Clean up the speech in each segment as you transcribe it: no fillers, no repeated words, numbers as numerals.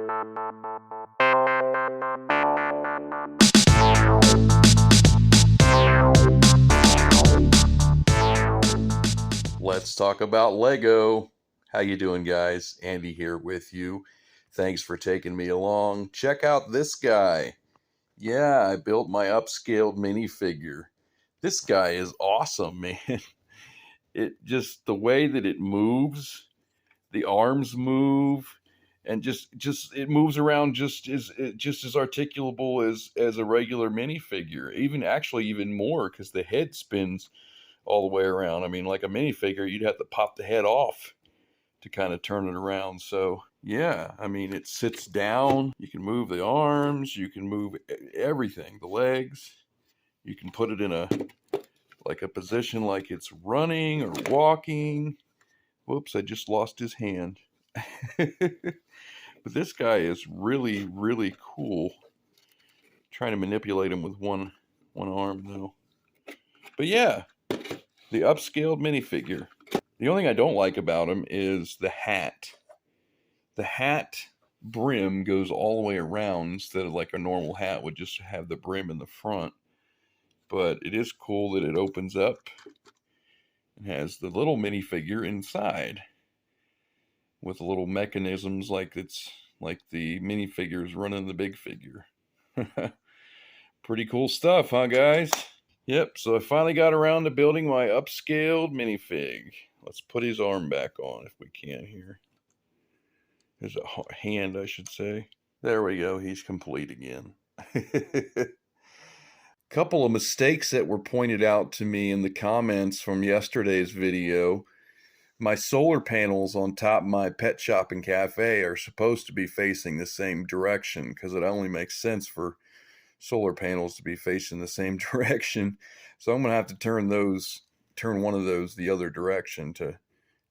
Let's talk about Lego. How you doing, guys? Andy here with you. Thanks for taking me along. Check out this guy. Yeah, I built my upscaled minifigure. This guy is awesome, man. It just the way that it moves, the arms move, and just it moves around just as articulable as a regular minifigure. Even more because the head spins all the way around. I mean, like a minifigure, you'd have to pop the head off to kind of turn it around. So yeah, I mean, it sits down. You can move the arms. You can move everything, the legs. You can put it in a position like it's running or walking. Whoops, I just lost his hand. But this guy is really, really cool. Trying to manipulate him with one arm though. But yeah, the upscaled minifigure. The only thing I don't like about him is the hat. The hat brim goes all the way around instead of like a normal hat would just have the brim in the front. But it is cool that it opens up and has the little minifigure inside with little mechanisms like it's like the minifigures running the big figure. Pretty cool stuff, huh, guys? Yep, so I finally got around to building my upscaled minifig. Let's put his arm back on if we can here. There's a hand, I should say. There we go, he's complete again. Couple of mistakes that were pointed out to me in the comments from yesterday's video. My solar panels on top of my pet shop and cafe are supposed to be facing the same direction because it only makes sense for solar panels to be facing the same direction. So I'm going to have to turn one of those the other direction to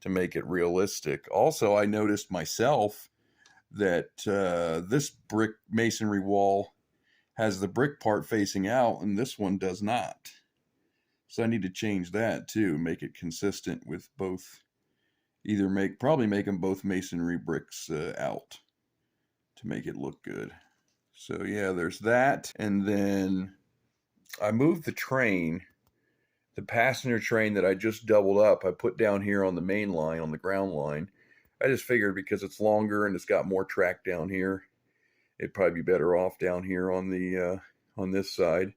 make it realistic. Also, I noticed myself that this brick masonry wall has the brick part facing out and this one does not. So I need to change that too, make it consistent with both. Probably make them both masonry bricks out to make it look good. So yeah, there's that. And then I moved the train, the passenger train that I just doubled up, I put down here on the main line, on the ground line. I just figured because it's longer and it's got more track down here, it'd probably be better off down here on the on this side.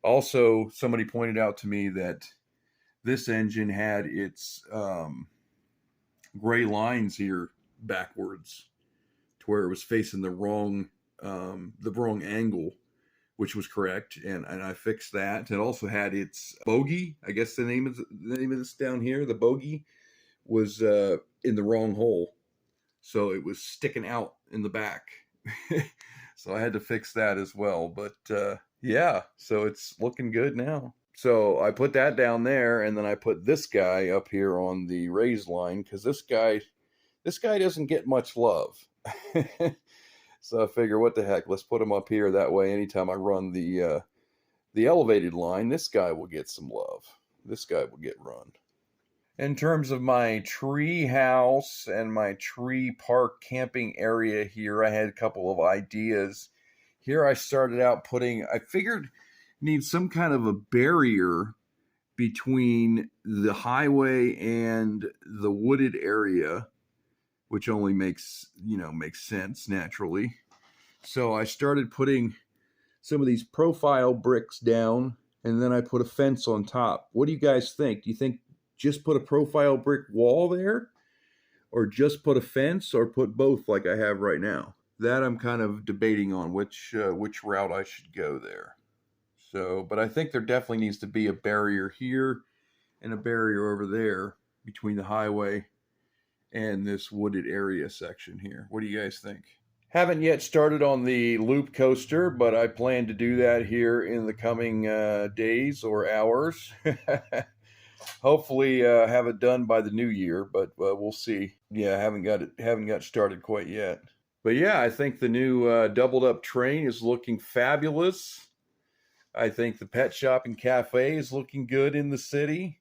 Also, somebody pointed out to me that this engine had its gray lines here backwards to where it was facing the wrong angle, which was correct, and I fixed that. It also had its bogey. I guess the name of this down here, the bogey, was in the wrong hole, so it was sticking out in the back. So I had to fix that as well. But yeah, so it's looking good now. So I put that down there, and then I put this guy up here on the raised line because this guy doesn't get much love. So I figure, what the heck? Let's put him up here. That way, anytime I run the elevated line, this guy will get some love. This guy will get run. In terms of my tree house and my tree park camping area here, I had a couple of ideas. Here I started out I figured need some kind of a barrier between the highway and the wooded area, which only makes sense naturally. So I started putting some of these profile bricks down, and then I put a fence on top. What do you guys think? Do you think just put a profile brick wall there, or just put a fence, or put both like I have right now? That I'm kind of debating on which route I should go there. So, but I think there definitely needs to be a barrier here and a barrier over there between the highway and this wooded area section here. What do you guys think? Haven't yet started on the loop coaster, but I plan to do that here in the coming days or hours. Hopefully have it done by the new year, but we'll see. Yeah, haven't got started quite yet. But yeah, I think the new doubled up train is looking fabulous. I think the pet shop and cafe is looking good in the city.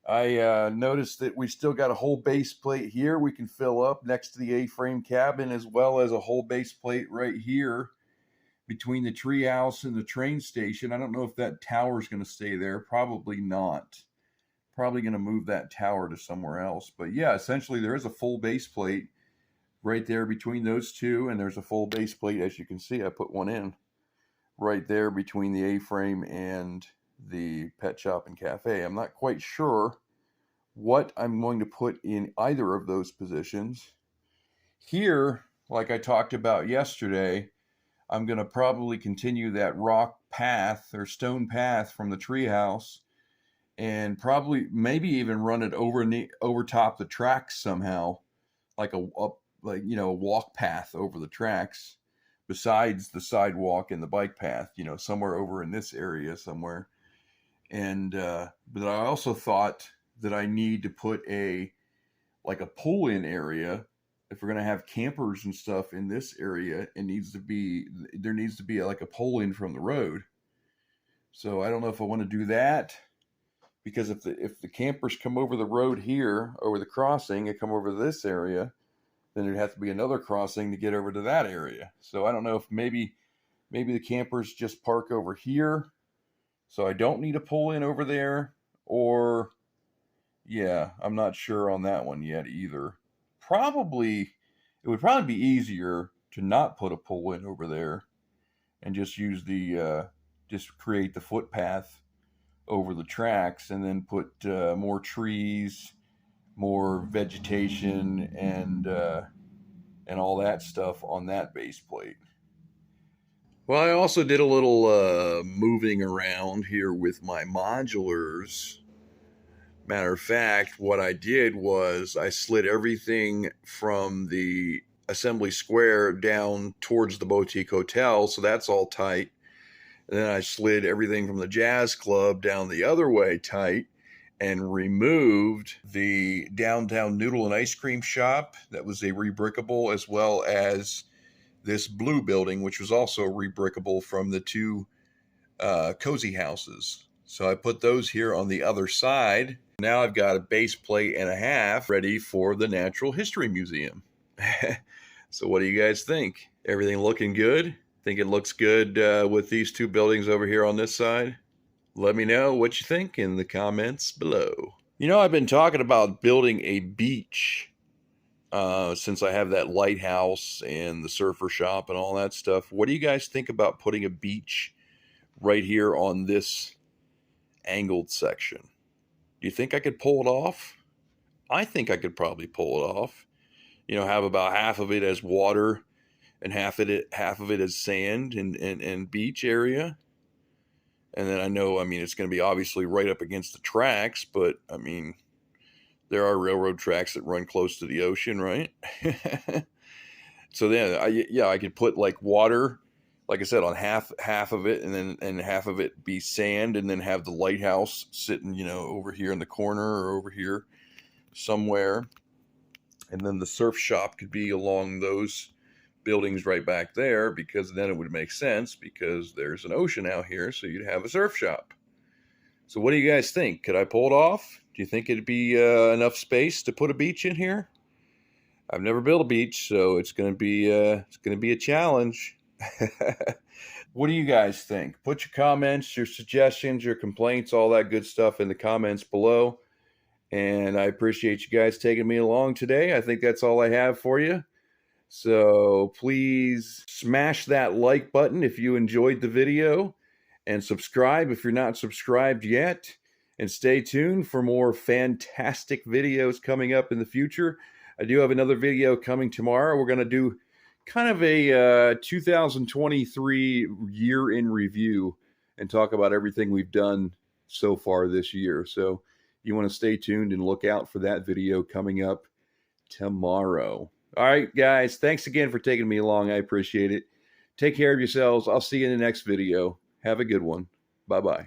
I noticed that we still got a whole base plate here we can fill up next to the A-frame cabin, as well as a whole base plate right here between the treehouse and the train station. I don't know if that tower is going to stay there. Probably not. Probably going to move that tower to somewhere else. But yeah, essentially there is a full base plate right there between those two, and there's a full base plate, as you can see. I put one in right there between the A-frame and the pet shop and cafe. I'm not quite sure what I'm going to put in either of those positions. Here, like I talked about yesterday, I'm going to probably continue that rock path or stone path from the treehouse, and probably maybe even run it over top the tracks somehow, like a walk path over the tracks, besides the sidewalk and the bike path, somewhere over in this area somewhere. And but I also thought that I need to put a pull-in area. If we're going to have campers and stuff in this area, there needs to be like a pull-in from the road. So I don't know if I want to do that, because if the campers come over the road here, over the crossing, and come over this area, then there'd have to be another crossing to get over to that area. So I don't know if maybe the campers just park over here, so I don't need a pull-in over there, or yeah, I'm not sure on that one yet either. It would probably be easier to not put a pull-in over there and just use just create the footpath over the tracks, and then put more trees, more vegetation, and all that stuff on that base plate. Well, I also did a little moving around here with my modulars. Matter of fact, what I did was I slid everything from the assembly square down towards the Boutique Hotel, so that's all tight. And then I slid everything from the Jazz Club down the other way tight, and removed the downtown noodle and ice cream shop that was a rebrickable, as well as this blue building, which was also rebrickable from the two cozy houses. So I put those here on the other side. Now I've got a base plate and a half ready for the Natural History Museum. So what do you guys think? Everything looking good? Think it looks good with these two buildings over here on this side? Let me know what you think in the comments below. I've been talking about building a beach since I have that lighthouse and the surfer shop and all that stuff. What do you guys think about putting a beach right here on this angled section? Do you think I could pull it off? I think I could probably pull it off. Have about half of it as water and half of it as sand and beach area. And then it's going to be obviously right up against the tracks, but there are railroad tracks that run close to the ocean, right? So then I could put like water, like I said, on half of it, and half of it be sand, and then have the lighthouse sitting, over here in the corner or over here somewhere. And then the surf shop could be along those buildings right back there, because then it would make sense, because there's an ocean out here, so you'd have a surf shop. So what do you guys think? Could I pull it off? Do you think it'd be enough space to put a beach in here? I've never built a beach, so it's going to be a challenge. What do you guys think? Put your comments, your suggestions, your complaints, all that good stuff in the comments below. And I appreciate you guys taking me along today. I think that's all I have for you. So please smash that like button if you enjoyed the video, and subscribe if you're not subscribed yet, and stay tuned for more fantastic videos coming up in the future. I do have another video coming tomorrow. We're going to do kind of a 2023 year in review and talk about everything we've done so far this year. So you want to stay tuned and look out for that video coming up tomorrow. All right, guys, thanks again for taking me along. I appreciate it. Take care of yourselves. I'll see you in the next video. Have a good one. Bye-bye.